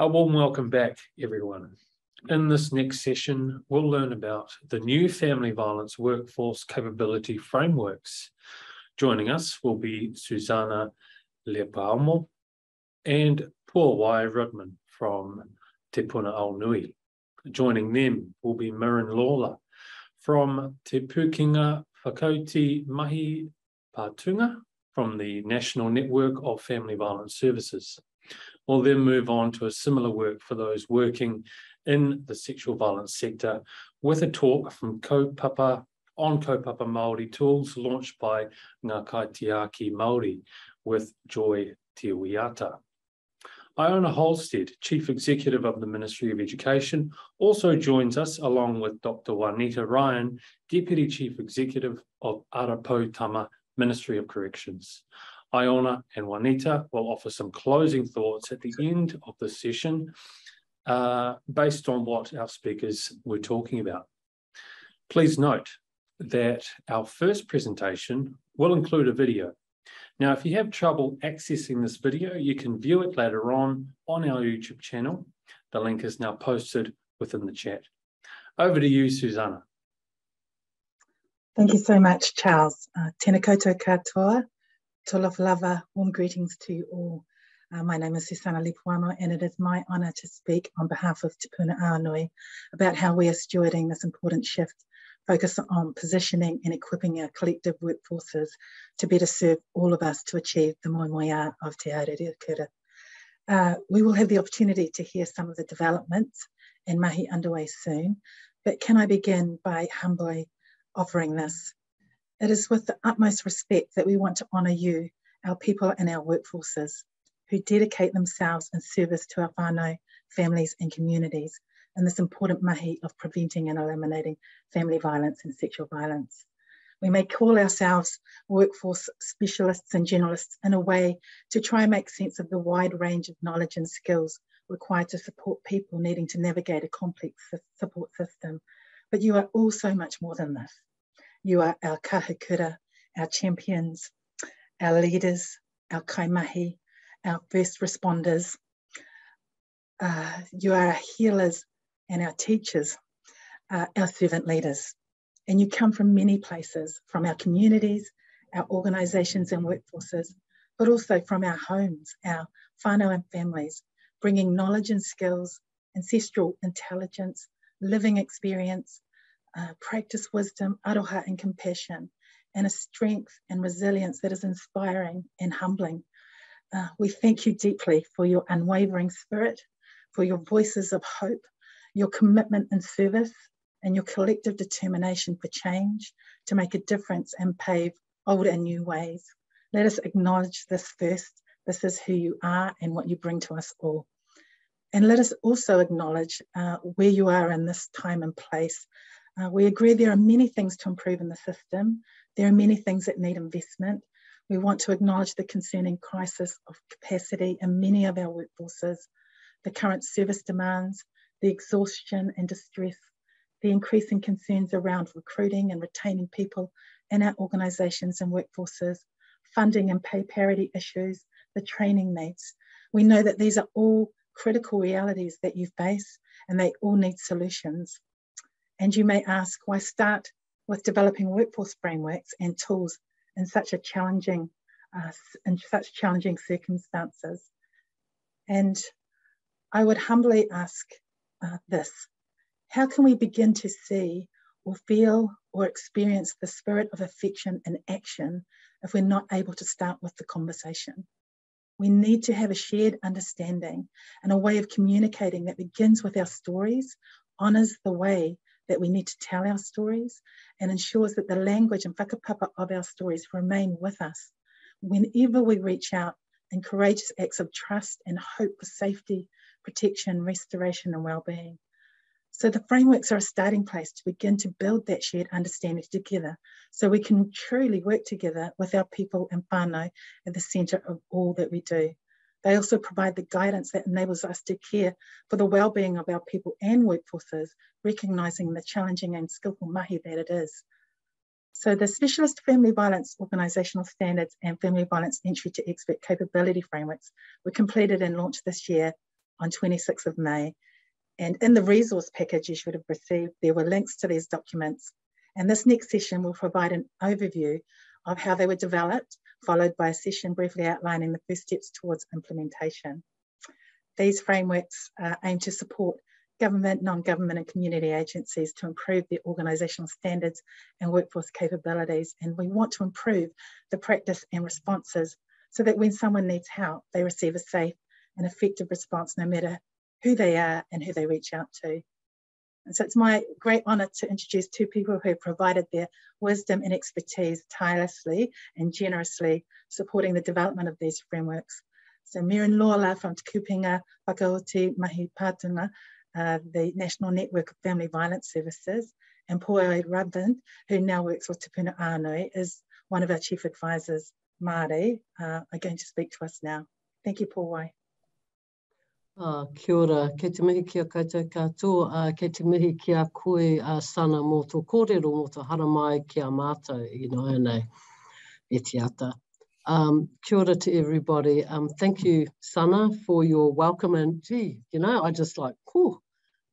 A warm welcome back, everyone. In this next session, we'll learn about the new family violence workforce capability frameworks. Joining us will be Susana Lepoamo and Puawai Rudman from Te Puna Aonui. Joining them will be Merran Lawler from Te Pukenga Whakauti Mahi Pātunga from the National Network of Family Violence Services. We'll then move on to a similar work for those working in the sexual violence sector with a talk from kaupapa on kaupapa Māori tools launched by Ngā Kaitiaki Māori with Joy Te Wiata. Iona Holsted, Chief Executive of the Ministry of Education, also joins us along with Dr. Juanita Ryan, Deputy Chief Executive of Ara Poutama Ministry of Corrections. Iona and Juanita will offer some closing thoughts at the end of the session based on what our speakers were talking about. Please note that our first presentation will include a video. Now, if you have trouble accessing this video, you can view it later on our YouTube channel. The link is now posted within the chat. Over to you, Susana. Thank you so much, Charles. Tēnā koutou katoa. Tōlaf lava, warm greetings to you all. My name is Susana Lepoamo, and it is my honour to speak on behalf of Te Puna Aonui about how we are stewarding this important shift, focused on positioning and equipping our collective workforces to better serve all of us to achieve the moemoeā of Te Aorerekura. We will have the opportunity to hear some of the developments and mahi underway soon, but can I begin by humbly offering this? It is with the utmost respect that we want to honour you, our people and our workforces, who dedicate themselves in service to our whānau, families and communities in this important mahi of preventing and eliminating family violence and sexual violence. We may call ourselves workforce specialists and generalists in a way to try and make sense of the wide range of knowledge and skills required to support people needing to navigate a complex support system. But you are all so much more than this. You are our kahukura, our champions, our leaders, our kaimahi, our first responders. You are our healers and our teachers, our servant leaders. And you come from many places, from our communities, our organisations and workforces, but also from our homes, our whānau and families, bringing knowledge and skills, ancestral intelligence, living experience, practice wisdom, aroha and compassion, and a strength and resilience that is inspiring and humbling. We thank you deeply for your unwavering spirit, for your voices of hope, your commitment and service, and your collective determination for change to make a difference and pave old and new ways. Let us acknowledge this first. This is who you are and what you bring to us all. And let us also acknowledge where you are in this time and place. We agree there are many things to improve in the system. There are many things that need investment. We want to acknowledge the concerning crisis of capacity in many of our workforces, the current service demands, the exhaustion and distress, the increasing concerns around recruiting and retaining people in our organisations and workforces, funding and pay parity issues, the training needs. We know that these are all critical realities that you face, and they all need solutions. And you may ask, why start with developing workforce frameworks and tools in such challenging circumstances? And I would humbly ask this: how can we begin to see or feel or experience the spirit of affection in action if we're not able to start with the conversation? We need to have a shared understanding and a way of communicating that begins with our stories, honours the way that we need to tell our stories, and ensures that the language and whakapapa of our stories remain with us whenever we reach out in courageous acts of trust and hope for safety, protection, restoration and well-being. So the frameworks are a starting place to begin to build that shared understanding together so we can truly work together with our people and whānau at the centre of all that we do. They also provide the guidance that enables us to care for the well-being of our people and workforces, recognising the challenging and skillful mahi that it is. So the Specialist Family Violence Organisational Standards and Family Violence Entry to Expert Capability Frameworks were completed and launched this year on 26th of May. And in the resource package you should have received, there were links to these documents. And this next session will provide an overview of how they were developed, followed by a session briefly outlining the first steps towards implementation. These frameworks aim to support government, non-government and community agencies to improve their organisational standards and workforce capabilities. And we want to improve the practice and responses so that when someone needs help, they receive a safe and effective response no matter who they are and who they reach out to. And so it's my great honour to introduce two people who have provided their wisdom and expertise tirelessly and generously supporting the development of these frameworks. So Merran Lawler from Te Kupinga Whakaoti Mahi Pātanga, the National Network of Family Violence Services, and Puawai Rudman, who now works with Te Puna Anui, is one of our chief advisors, Māori, are going to speak to us now. Thank you, Puawai. Kia ora, kei te mihi kia koutou katoa, kei te mihi kia koe sana mō tō kōrero mō tō haramai kia mātou i nāianei e te ata. Kia ora to everybody. Thank you, Sana, for your welcome. And gee, you know, I just like, whew,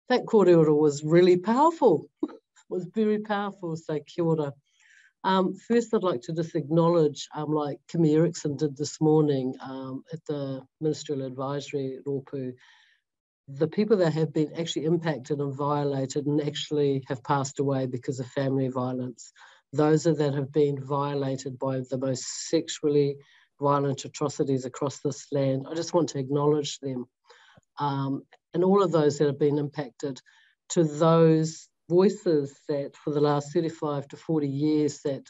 that kōrero was really powerful. It was very powerful, so kia ora. First, I'd like to just acknowledge, like Kim Erickson did this morning at the Ministerial Advisory Rōpū, the people that have been actually impacted and violated and actually have passed away because of family violence. Those that have been violated by the most sexually violent atrocities across this land. I just want to acknowledge them. And all of those that have been impacted, to those voices that for the last 35 to 40 years that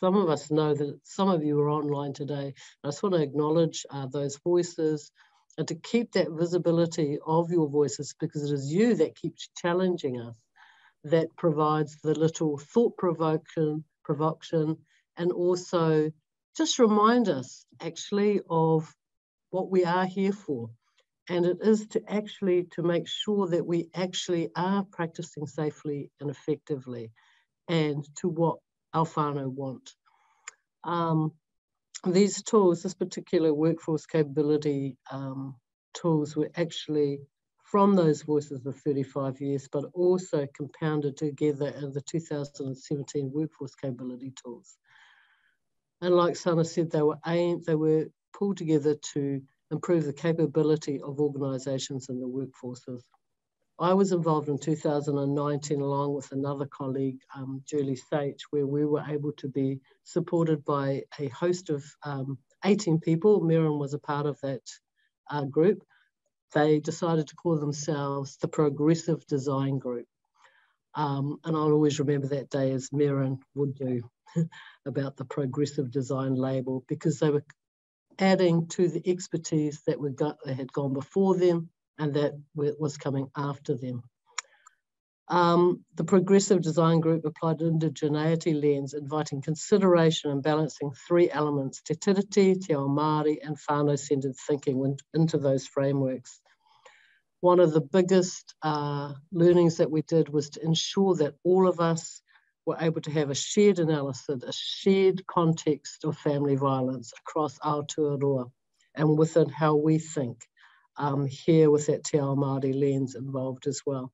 some of us know that some of you are online today. I just want to acknowledge those voices and to keep that visibility of your voices, because it is you that keeps challenging us, that provides the little thought provocation, and also just remind us actually of what we are here for. And it is to actually to make sure that we actually are practicing safely and effectively and to what our whānau want. These tools, this particular workforce capability tools were actually from those voices of 35 years, but also compounded together in the 2017 workforce capability tools. And like Sana said, they were pulled together to improve the capability of organisations and the workforces. I was involved in 2019 along with another colleague, Julie Sage, where we were able to be supported by a host of 18 people. Merran was a part of that group. They decided to call themselves the Progressive Design Group. And I'll always remember that day as Merran would do about the Progressive Design label, because they were adding to the expertise that had gone before them and that was coming after them. The Progressive Design Group applied an indigeneity lens, inviting consideration and balancing three elements, te tiriti, te ao Māori, and whānau-centred thinking into those frameworks. One of the biggest learnings that we did was to ensure that all of us were able to have a shared analysis, a shared context of family violence across Aotearoa and within how we think, here with that Te Ao Māori lens involved as well.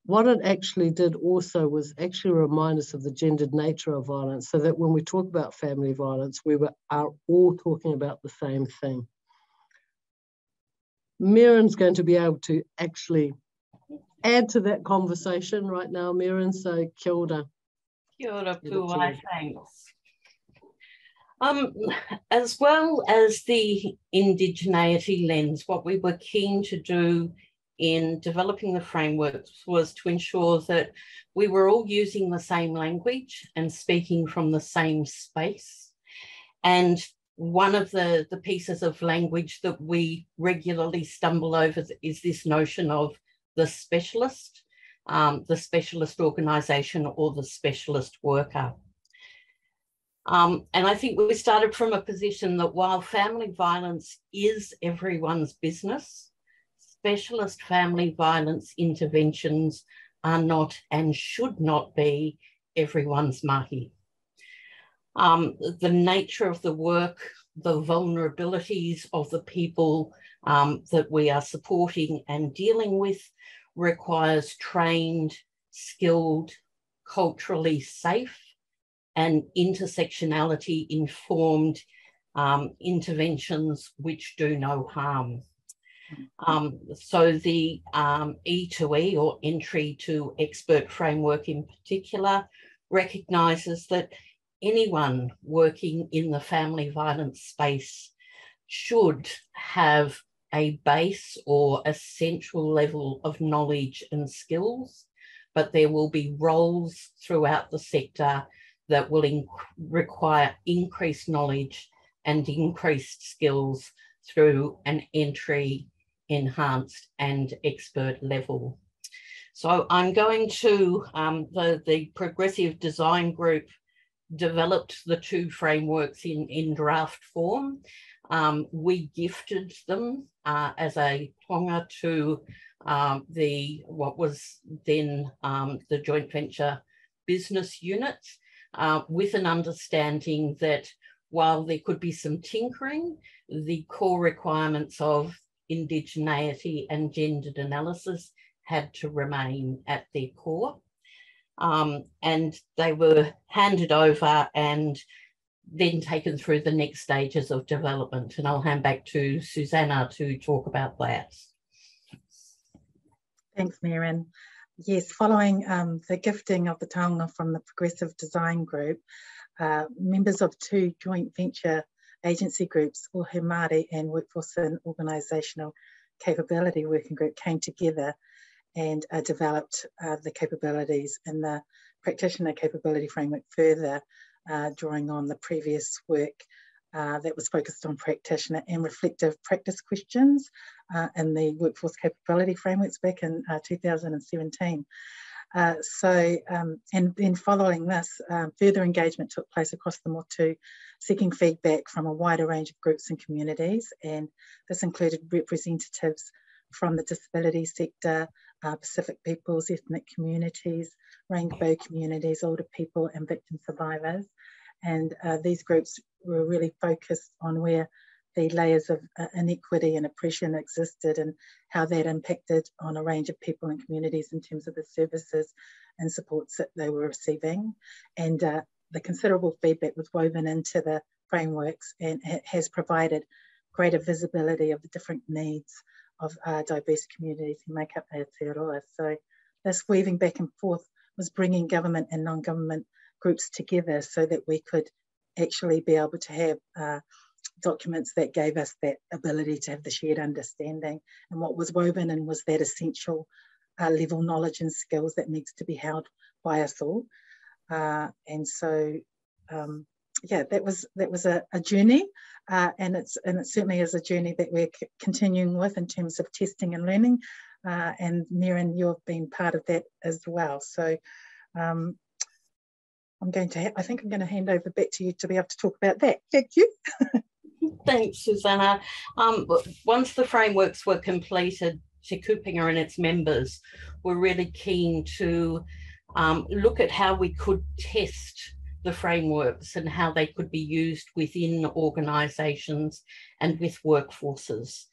What it actually did also was actually remind us of the gendered nature of violence, so that when we talk about family violence, we are all talking about the same thing. Merran's going to be able to actually add to that conversation right now, Merran, so kia ora. Kia ora, Puawai, thanks. As well as the indigeneity lens, what we were keen to do in developing the frameworks was to ensure that we were all using the same language and speaking from the same space. And one of the pieces of language that we regularly stumble over is this notion of the specialist organisation, or the specialist worker. And I think we started from a position that while family violence is everyone's business, specialist family violence interventions are not and should not be everyone's mahi. The nature of the work, the vulnerabilities of the people that we are supporting and dealing with requires trained, skilled, culturally safe and intersectionality informed interventions which do no harm. So the E2E, or Entry to Expert Framework in particular, recognises that anyone working in the family violence space should have a base or essential level of knowledge and skills, but there will be roles throughout the sector that will require increased knowledge and increased skills through an entry, enhanced and expert level. So I'm going to, the Progressive Design Group developed the two frameworks in draft form. We gifted them as a tonga to what was then the joint venture business unit, with an understanding that while there could be some tinkering, the core requirements of indigeneity and gendered analysis had to remain at their core. And they were handed over and then taken through the next stages of development. And I'll hand back to Susana to talk about that. Thanks, Merran. Yes, following the gifting of the taonga from the Progressive Design Group, members of two joint venture agency groups, Ohe Māori and Workforce and Organisational Capability Working Group, came together and developed the capabilities in the Practitioner Capability Framework further, drawing on the previous work that was focused on practitioner and reflective practice questions in the Workforce Capability Frameworks back in 2017. And then following this, further engagement took place across the motu, seeking feedback from a wider range of groups and communities, and this included representatives from the disability sector, Pacific peoples, ethnic communities, rainbow communities, older people and victim survivors. And these groups were really focused on where the layers of inequity and oppression existed and how that impacted on a range of people and communities in terms of the services and supports that they were receiving. And the considerable feedback was woven into the frameworks and has provided greater visibility of the different needs of diverse communities who make up Aotearoa. So this weaving back and forth was bringing government and non-government groups together so that we could actually be able to have documents that gave us that ability to have the shared understanding. And what was woven in was that essential level knowledge and skills that needs to be held by us all. And so, yeah, that was a journey, and it certainly is a journey that we're continuing with in terms of testing and learning. And Merran, you've been part of that as well. So I think I'm going to hand over back to you to be able to talk about that. Thank you. Thanks, Susana. Once the frameworks were completed, Te Kupenga and its members were really keen to look at how we could test the frameworks and how they could be used within organisations and with workforces.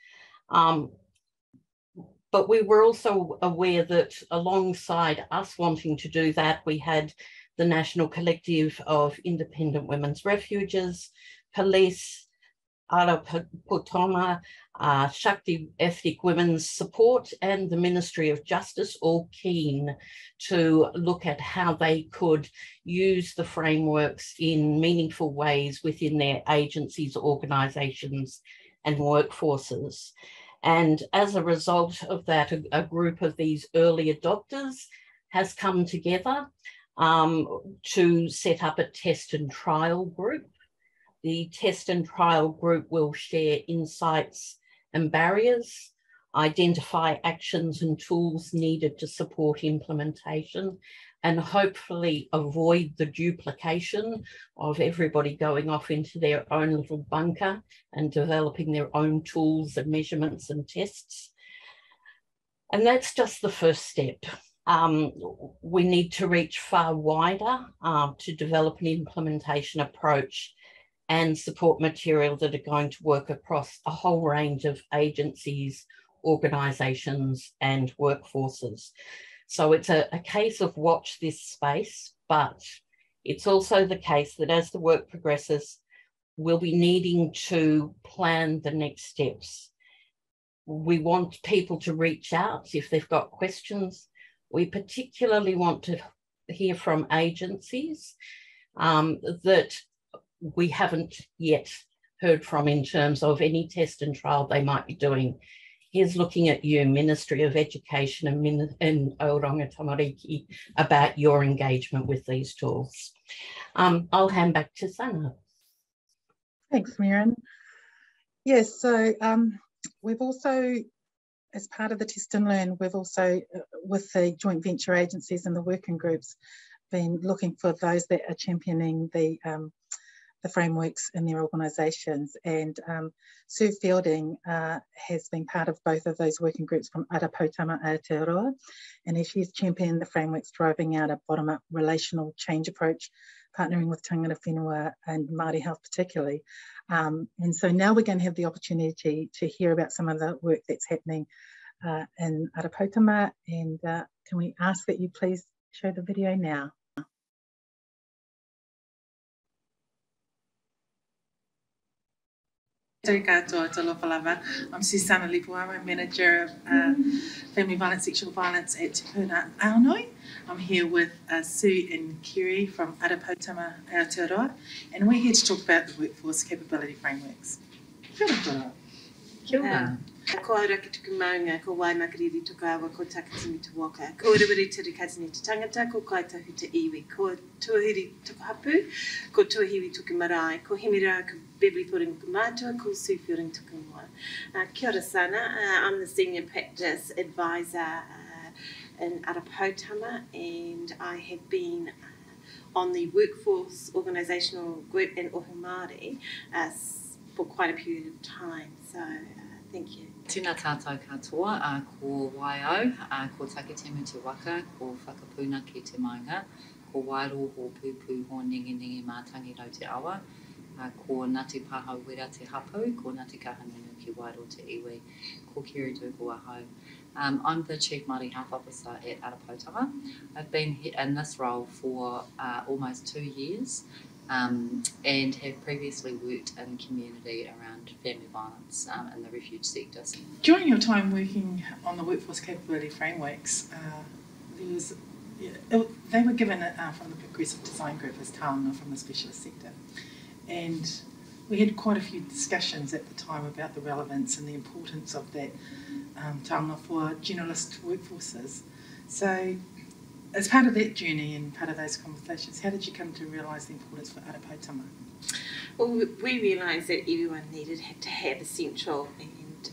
But we were also aware that alongside us wanting to do that, we had the National Collective of Independent Women's Refuges, police, Ara Poutama, Shakti Ethnic Women's Support, and the Ministry of Justice, all keen to look at how they could use the frameworks in meaningful ways within their agencies, organisations, and workforces. And as a result of that, a group of these early adopters has come together to set up a test and trial group. The test and trial group will share insights and barriers, identify actions and tools needed to support implementation, and hopefully avoid the duplication of everybody going off into their own little bunker and developing their own tools and measurements and tests. And that's just the first step. We need to reach far wider to develop an implementation approach and support material that are going to work across a whole range of agencies, organisations and workforces. So it's a case of watch this space, but it's also the case that as the work progresses, we'll be needing to plan the next steps. We want people to reach out if they've got questions. We particularly want to hear from agencies that we haven't yet heard from in terms of any test and trial they might be doing. Here's looking at you, Ministry of Education and Aotearoa Tamariki, about your engagement with these tools. I'll hand back to Sana. Thanks, Merran. Yes, so we've also, as part of the Test and Learn, we've also, with the joint venture agencies and the working groups, been looking for those that are championing the frameworks in their organisations. And Sue Fielding has been part of both of those working groups from Ara Poutama Aotearoa, and she's championed the frameworks driving out a bottom-up relational change approach, partnering with tangata whenua and Māori Health particularly. And so now we're going to have the opportunity to hear about some of the work that's happening in Ara Poutama, and can we ask that you please show the video now? I'm Susana Lepoamo, Manager of Family Violence, Sexual Violence at Te Aorerekura. I'm here with Sue and Kerry from Ara Poutama Aotearoa, and we're here to talk about the workforce capability frameworks. Kia ora. Kia ora. Ko auraki tuku maunga, ko wai makariri tuku awa, ko takatini te waka, ko urewiri turikatini te tangata, ko kaitahu te iwi, ko tuahiri tuku hapu, ko tuahiwi tuku marae, ko himira ko Beverly Puring Kumatua, ko Sue Fielding tuku mua. Kia ora sana, I'm the Senior Practice Advisor in Ara Poutama, and I have been on the Workforce Organisational Group in Ohu Māori for quite a period of time, so thank you. Tēnā tātou katoa, ko waio, ko taketemu te waka, ko whakapuna ki te maunga, ko wairo ho pupu ho ningi mātangi rau te awa, ko Ngāti Paha Wera te hapu, ko Ngāti Kahanunu ki wairo te iwi, ko Kerry Dougall ahau. I'm the Chief Māori Health Officer at Ara Poutama. I've been in this role for almost 2 years, and have previously worked in community around family violence in the refuge sector. During your time working on the workforce capability frameworks, they were given from the Progressive Design Group as taonga from the specialist sector, and we had quite a few discussions at the time about the relevance and the importance of that taonga for generalist workforces. So, as part of that journey and part of those conversations, how did you come to realise the importance for Ara Poutama? Well, we realised that everyone needed to have essential and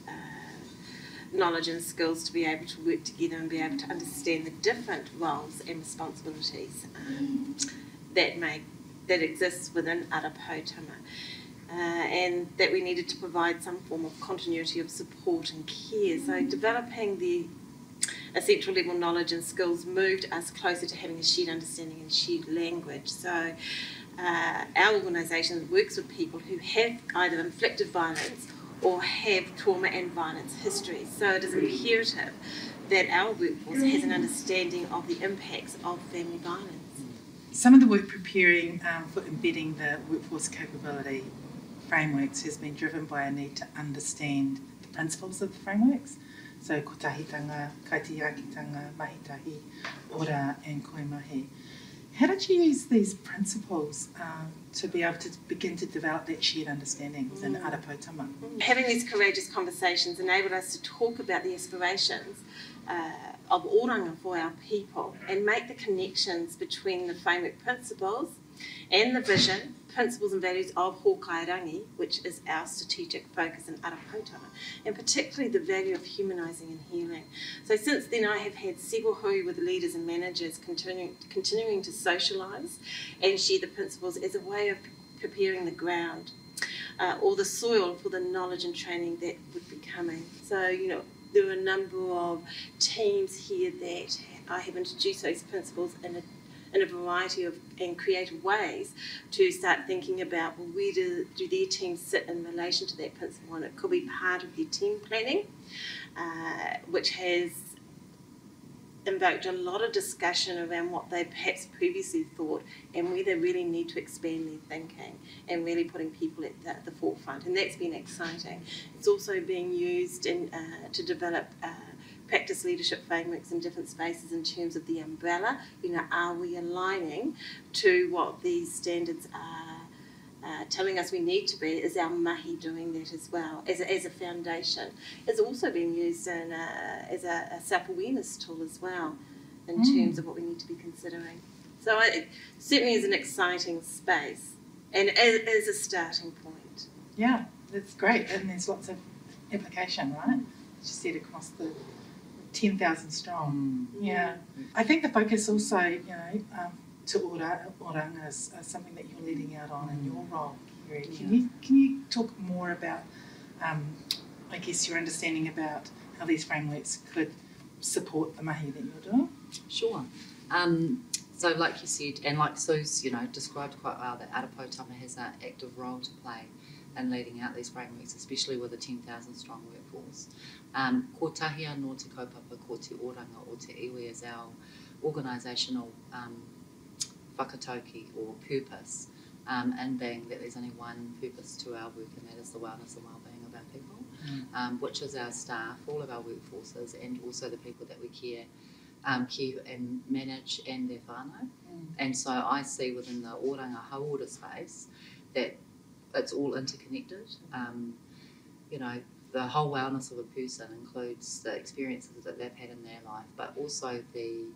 knowledge and skills to be able to work together and be able to understand the different roles and responsibilities that exists within Ara Poutama, and that we needed to provide some form of continuity of support and care. So developing the essential level knowledge and skills moved us closer to having a shared understanding and shared language. So our organisation works with people who have either inflicted violence or have trauma and violence histories. So it is imperative that our workforce has an understanding of the impacts of family violence. Some of the work preparing for embedding the workforce capability frameworks has been driven by a need to understand the principles of the frameworks. So kotahitanga, kaitiakitanga, mahitahi, ora and koimahi. How did you use these principles to be able to begin to develop that shared understanding within Ara Poutama? Having these courageous conversations enabled us to talk about the aspirations of oranga for our people and make the connections between the framework principles and the vision, principles and values of Whakaarangi, which is our strategic focus in Ara Poutama, and particularly the value of humanising and healing. So since then I have had several hui with leaders and managers continuing to socialise and share the principles as a way of preparing the ground or the soil for the knowledge and training that would be coming. So, you know, there are a number of teams here that I have introduced those principles in a variety of and creative ways to start thinking about, well, where do their teams sit in relation to that principle, and it could be part of their team planning, which has invoked a lot of discussion around what they perhaps previously thought and where they really need to expand their thinking and really putting people at the forefront, and that's been exciting. It's also being used to develop practice leadership frameworks in different spaces in terms of the umbrella. Are we aligning to what these standards are telling us we need to be? Is our mahi doing that as well as a foundation? It's also being used as a self-awareness tool as well in terms of what we need to be considering. So it certainly is an exciting space and as a starting point. Yeah, that's great, and there's lots of application, right? As you said, across the 10,000 strong. Yeah. I think the focus also, Te Oranga is something that you're leading out on in your role, Kerry. Can you talk more about, I guess, your understanding about how these frameworks could support the mahi that you're doing? Sure. So like you said, and like Sue's, described quite well, that Ara Poutama has an active role to play in leading out these frameworks, especially with a 10,000 strong workforce. Ko tahia no te kaupapa ko te oranga o te iwi is our organisational whakatauki or purpose, and being that there's only one purpose to our work, and that is the wellness and wellbeing of our people, which is our staff, all of our workforces, and also the people that we care and manage and their whānau. And so I see within the oranga hauora space that it's all interconnected. The whole wellness of a person includes the experiences that they've had in their life, but also the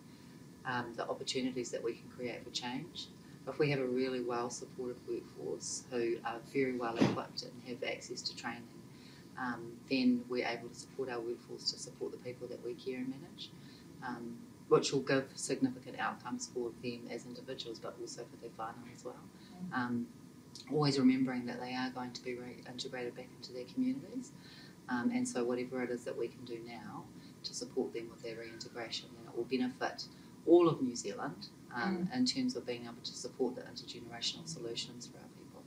opportunities that we can create for change. If we have a really well supported workforce who are very well equipped and have access to training, then we're able to support our workforce to support the people that we care and manage, which will give significant outcomes for them as individuals, but also for their whānau as well. Always remembering that they are going to be reintegrated back into their communities. And so whatever it is that we can do now to support them with their reintegration, then it will benefit all of New Zealand in terms of being able to support the intergenerational solutions for our people.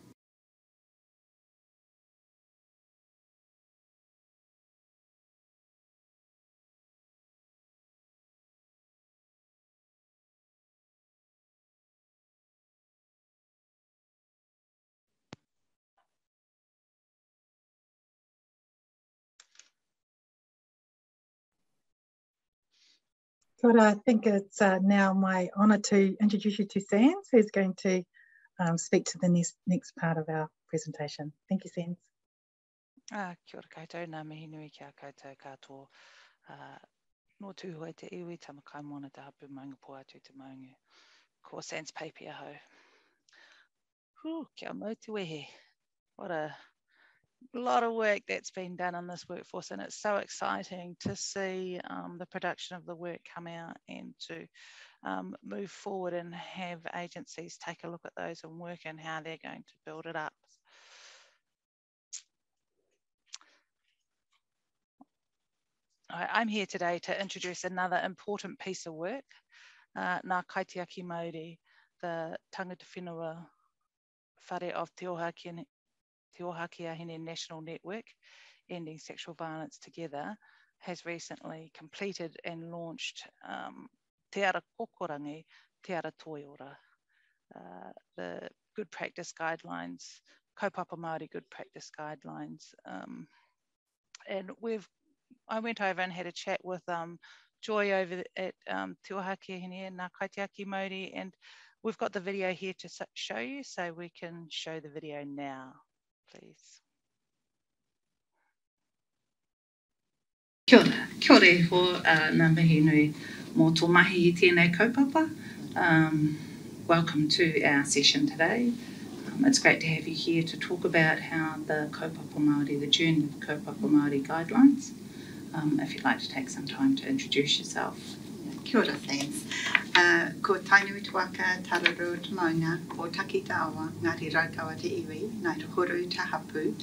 Kia ora, I think it's now my honour to introduce you to Sands, who's going to speak to the next part of our presentation. Thank you, Sands. Kia ora koutou, nā mihi nui kia koutou katoa. Nō tūhoi te iwi, tamakai mōna te hapu maunga po atu te maungu. Ko Sandra Peipi ahau. Kia mautu wehe. What a lot of work that's been done on this workforce, and it's so exciting to see the production of the work come out and to move forward and have agencies take a look at those and work on how they're going to build it up. I'm here today to introduce another important piece of work, Ngā Kaitiaki Māori, the tangata whenua whare of Te Ohaakii Hine-National network, Ending Sexual Violence Together, has recently completed and launched Te Ara Kōkōrangi, Te Ara Toiora, the good practice guidelines, kaupapa Māori good practice guidelines. And I went over and had a chat with Joy over at Te Ohaakii Hine, Ngā Kaitiaki Māori, and we've got the video here to show you, so we can show the video now, please. Kia ora, kia ora ho ngā mihi nui mō tō mahi I tēnei kaupapa. Welcome to our session today. It's great to have you here to talk about how the kaupapa Māori, the journey of the kaupapa Māori guidelines. If you'd like to take some time to introduce yourself. Kia ora, thanks. Ko tainui te waka tararo te maunga, ko taki te awa, ngāti raukawa te iwi, nai te horu te hapu,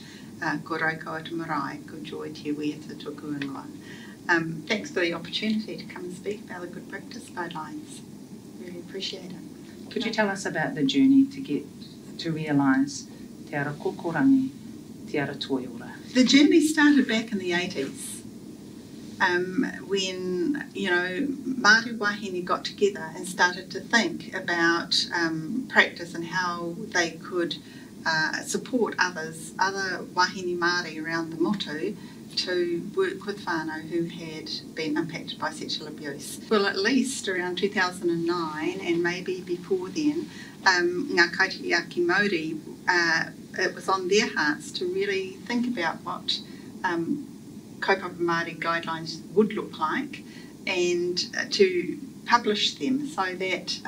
ko raukawa te marae, ko Joy Te Wiata tuku ingoa. thanks for the opportunity to come and speak about the good practice guidelines. Really appreciate it. Could you tell us about the journey to get to realise Te Ara Kōkōrangi, Te Ara Toiora? The journey started back in the 80s. When, Māori wahine got together and started to think about practice and how they could support other wahine Māori around the motu to work with whānau who had been impacted by sexual abuse. Well, at least around 2009 and maybe before then, ngā kaitiaki Māori, it was on their hearts to really think about what kaupapa Māori guidelines would look like and to publish them so that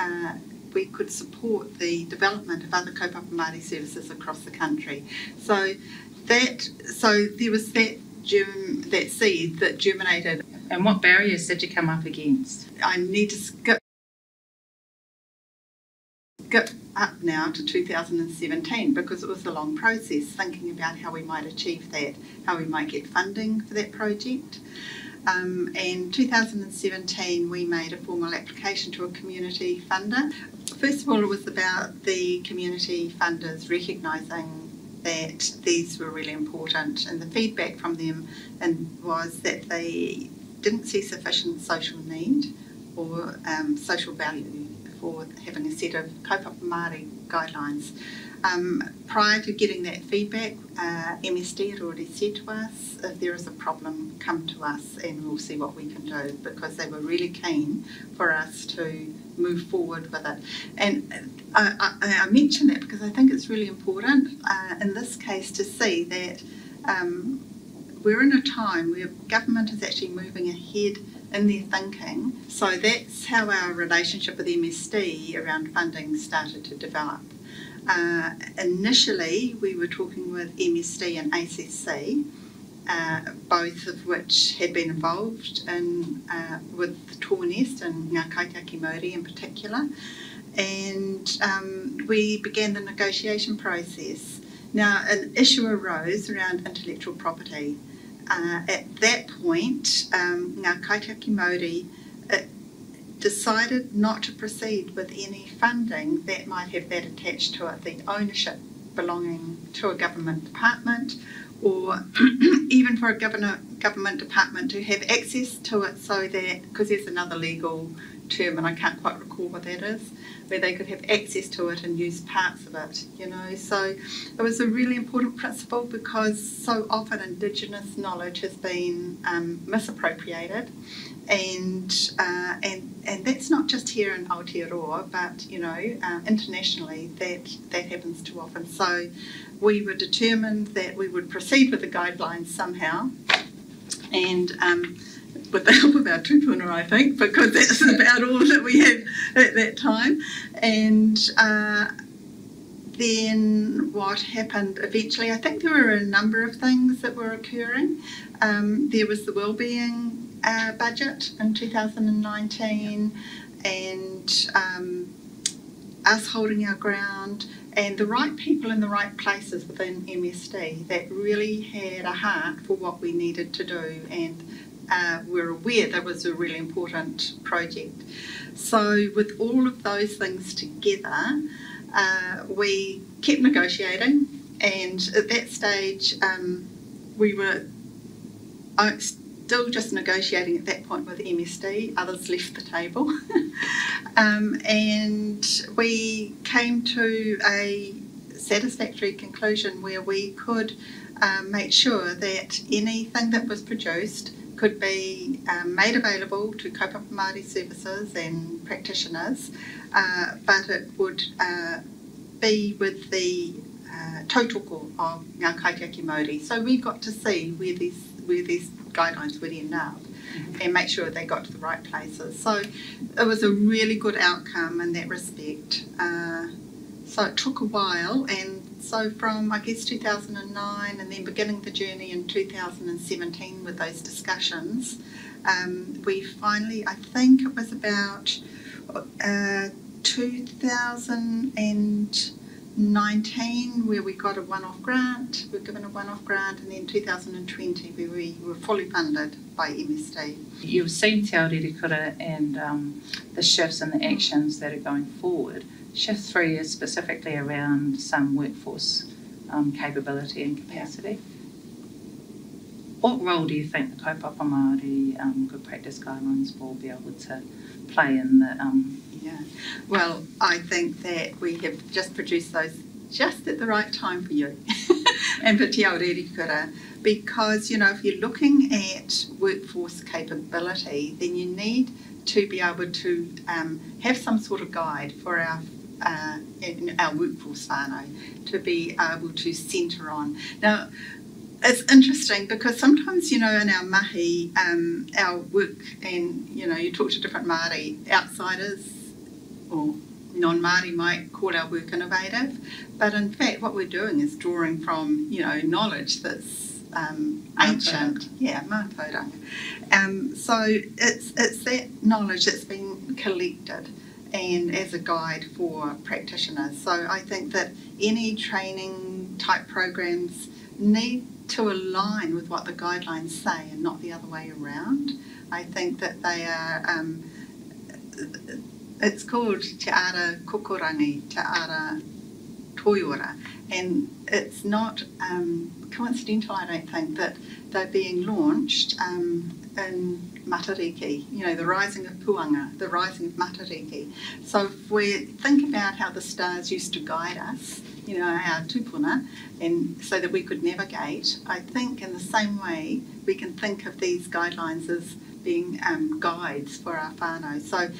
we could support the development of other kaupapa Māori services across the country. So there was that seed that germinated. And what barriers did you come up against? I need to skip up now to 2017 because it was a long process thinking about how we might achieve that, how we might get funding for that project. In 2017 we made a formal application to a community funder. First of all, it was about the community funders recognising that these were really important, and the feedback from them was that they didn't see sufficient social need or social value for having a set of kaupapa Māori guidelines. Prior to getting that feedback, MSD had already said to us, if there is a problem, come to us and we'll see what we can do, because they were really keen for us to move forward with it. And I mention that because I think it's really important in this case to see that we're in a time where government is actually moving ahead in their thinking. So that's how our relationship with MSD around funding started to develop. Initially, we were talking with MSD and ACC, both of which had been involved in with Tōnest and Ngā Kaitiaki Māori in particular, and we began the negotiation process. Now, an issue arose around intellectual property. At that point, Ngā Kaitiaki Māori decided not to proceed with any funding that might have that attached to it, the ownership belonging to a government department, or even for a government department to have access to it, so that, because there's another legal term and I can't quite recall what that is, where they could have access to it and use parts of it, So it was a really important principle because so often Indigenous knowledge has been misappropriated, and that's not just here in Aotearoa, but internationally that happens too often. So we were determined that we would proceed with the guidelines somehow, and with the help of our tupuna, I think, because that's about all that we had at that time. And then what happened eventually, I think there were a number of things that were occurring. There was the wellbeing budget in 2019, and us holding our ground, and the right people in the right places within MSD that really had a heart for what we needed to do, and we're aware that was a really important project. So with all of those things together, we kept negotiating, and at that stage we were still just negotiating at that point with MSD. Others left the table. And we came to a satisfactory conclusion where we could make sure that anything that was produced could be made available to kaupapa Māori services and practitioners, but it would be with the tautoko of Ngā Kaitiaki Māori. So we got to see where these guidelines would end up and make sure they got to the right places. So it was a really good outcome in that respect. So it took a while, and so from, I guess, 2009 and then beginning the journey in 2017 with those discussions, we finally, I think it was about 2019, 2019, where we got a one-off grant, we were given a one-off grant, and then 2020, where we were fully funded by MSD. You've seen Te Aorerekura and the shifts and the actions that are going forward. Shift 3 is specifically around some workforce capability and capacity. What role do you think the kaupapa Māori good practice guidelines will be able to play in the... Yeah, well, I think that we have just produced those just at the right time for you and for Te Aorerekura, because, you know, if you're looking at workforce capability, then you need to be able to have some sort of guide for our workforce whānau to be able to centre on. Now, it's interesting because sometimes, you know, in our mahi, our work, and, you know, you talk to different Māori, outsiders or non-Māori might call our work innovative, but in fact what we're doing is drawing from, you know, knowledge that's ancient. Yeah, Mātauranga. So it's that knowledge that's been collected and as a guide for practitioners. So I think that any training type programs need to align with what the guidelines say and not the other way around. I think that they are, it's called Te Ara Kōkōrangi, Te Ara Toiora, and it's not coincidental, I don't think, that they're being launched in Matariki, you know, the rising of Puanga, the rising of Matariki. So if we think about how the stars used to guide us, you know, our tupuna, and so that we could navigate, I think in the same way we can think of these guidelines as being guides for our whānau. So,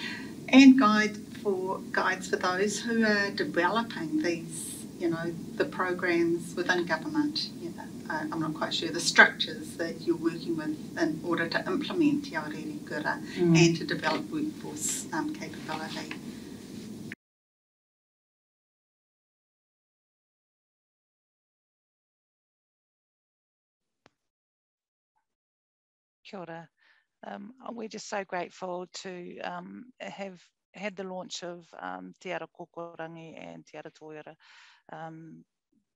and guides for those who are developing these, you know, the programs within government. You know, I'm not quite sure the structures that you're working with in order to implement Te Aorerekura and to develop workforce capability. Kia ora. We're just so grateful to have had the launch of Te Ara Kōkōrangi and Te Ara Toiora,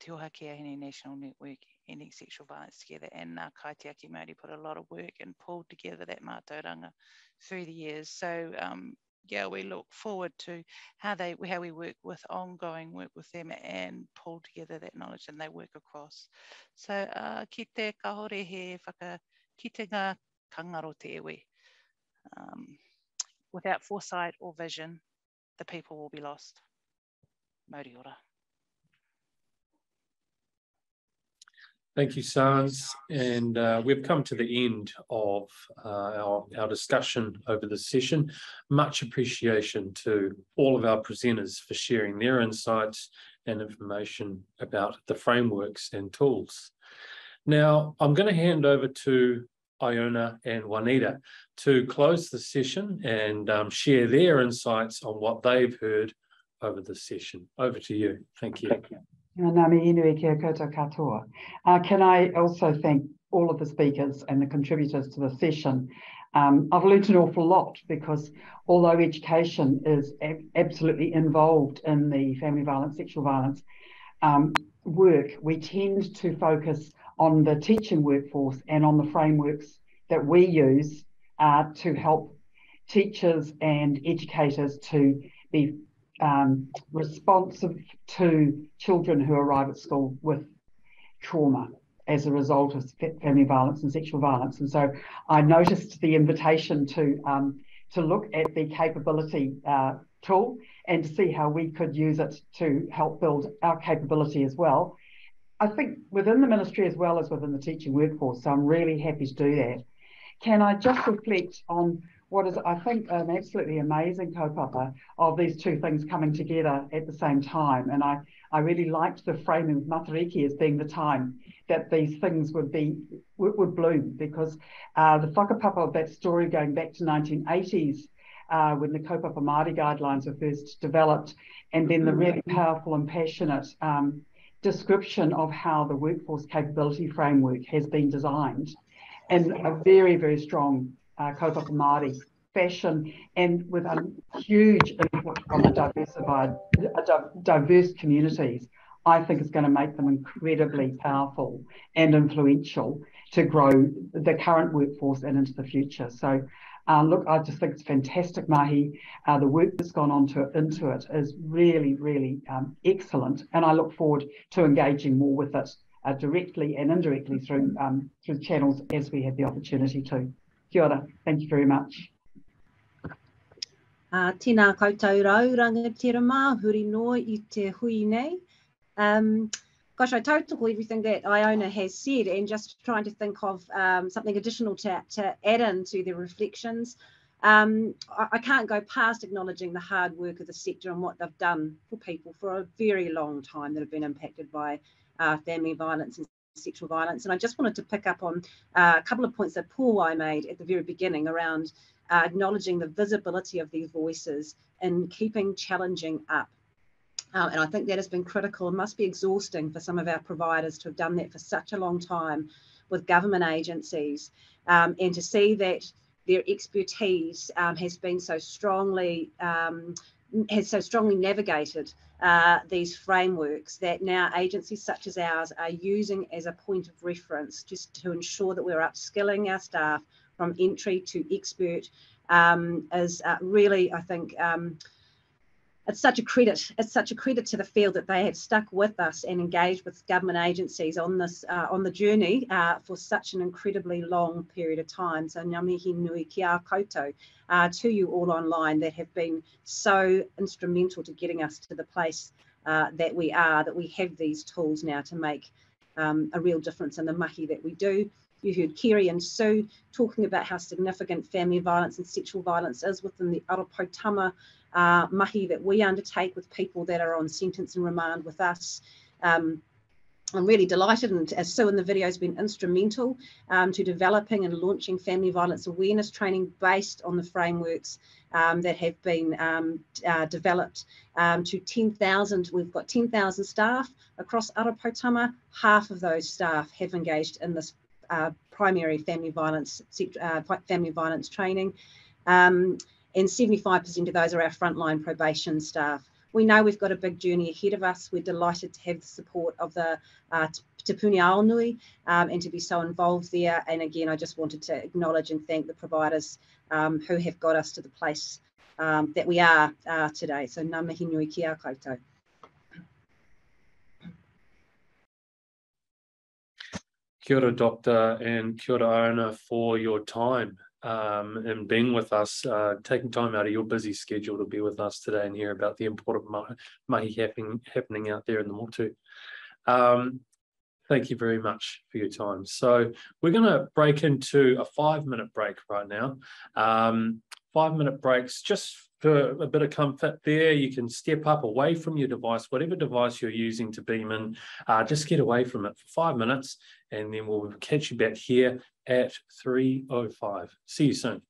Te Ohaakii Hine-National network, ending sexual violence together, and Ngā Kaitiaki Māori put a lot of work and pulled together that Mātauranga through the years. So yeah, we look forward to how we work with ongoing work with them and pull together that knowledge, and they work across. So ki te kahore he whakakitenga kangaro te iwi. Without foresight or vision, the people will be lost. Mauri ora. Thank you, Sans. And we've come to the end of our discussion over this session. Much appreciation to all of our presenters for sharing their insights and information about the frameworks and tools. Now, I'm going to hand over to Iona and Juanita to close the session and share their insights on what they've heard over the session. Over to you. Thank you. Can I also thank all of the speakers and the contributors to the session. I've learned an awful lot, because although education is absolutely involved in the family violence, sexual violence work, we tend to focus on the teaching workforce and on the frameworks that we use to help teachers and educators to be responsive to children who arrive at school with trauma as a result of family violence and sexual violence. And so I noticed the invitation to look at the capability tool and to see how we could use it to help build our capability as well. I think within the ministry as well as within the teaching workforce, so I'm really happy to do that. Can I just reflect on what is, I think, an absolutely amazing kaupapa of these two things coming together at the same time. And I really liked the framing of Matariki as being the time that these things would bloom, because the whakapapa of that story going back to 1980s, when the kaupapa Māori guidelines were first developed, and then the really powerful and passionate description of how the workforce capability framework has been designed in a very, very strong kaupapa Māori fashion, and with a huge input from a diverse communities, I think is going to make them incredibly powerful and influential to grow the current workforce and into the future. So look, I just think it's fantastic, Mahi. The work that's gone on into it is really, really excellent, and I look forward to engaging more with it directly and indirectly through channels as we have the opportunity to. Kia ora. Thank you very much. Tēnā koutou rau rangatira mā, huri noa I te hui nei. Gosh, I tautoko everything that Iona has said, and just trying to think of something additional to add into the reflections. I can't go past acknowledging the hard work of the sector and what they've done for people for a very long time that have been impacted by family violence and sexual violence. And I just wanted to pick up on a couple of points that Puawai made at the very beginning around acknowledging the visibility of these voices and keeping challenging up. And I think that has been critical and must be exhausting for some of our providers to have done that for such a long time with government agencies, and to see that their expertise has been so strongly navigated these frameworks that now agencies such as ours are using as a point of reference just to ensure that we're upskilling our staff from entry to expert is really, I think, it's such a credit. It's such a credit to the field that they have stuck with us and engaged with government agencies on this on the journey for such an incredibly long period of time. So ngā mihi nui ki a koutou to you all online that have been so instrumental to getting us to the place that we are, that we have these tools now to make a real difference in the mahi that we do. You heard Kerry and Sue talking about how significant family violence and sexual violence is within the Ara Poutama mahi that we undertake with people that are on sentence and remand with us. I'm really delighted, and as Sue in the video has been instrumental to developing and launching family violence awareness training based on the frameworks that have been developed to 10,000. We've got 10,000 staff across Ara Poutama. Half of those staff have engaged in this primary family violence training, and 75% of those are our frontline probation staff. We know we've got a big journey ahead of us. We're delighted to have the support of the Te Puni Aonui and to be so involved there. And again, I just wanted to acknowledge and thank the providers who have got us to the place that we are today. So ngā mihi nui ki a koutou. Kia ora, Doctor, and kia ora, Iona, for your time and being with us, taking time out of your busy schedule to be with us today and hear about the important mahi happening out there in the motu. Thank you very much for your time. So we're going to break into a 5-minute break right now. 5-minute breaks just for a bit of comfort there. You can step up away from your device, whatever device you're using to beam in, just get away from it for 5 minutes, and then we'll catch you back here at 3:05. See you soon.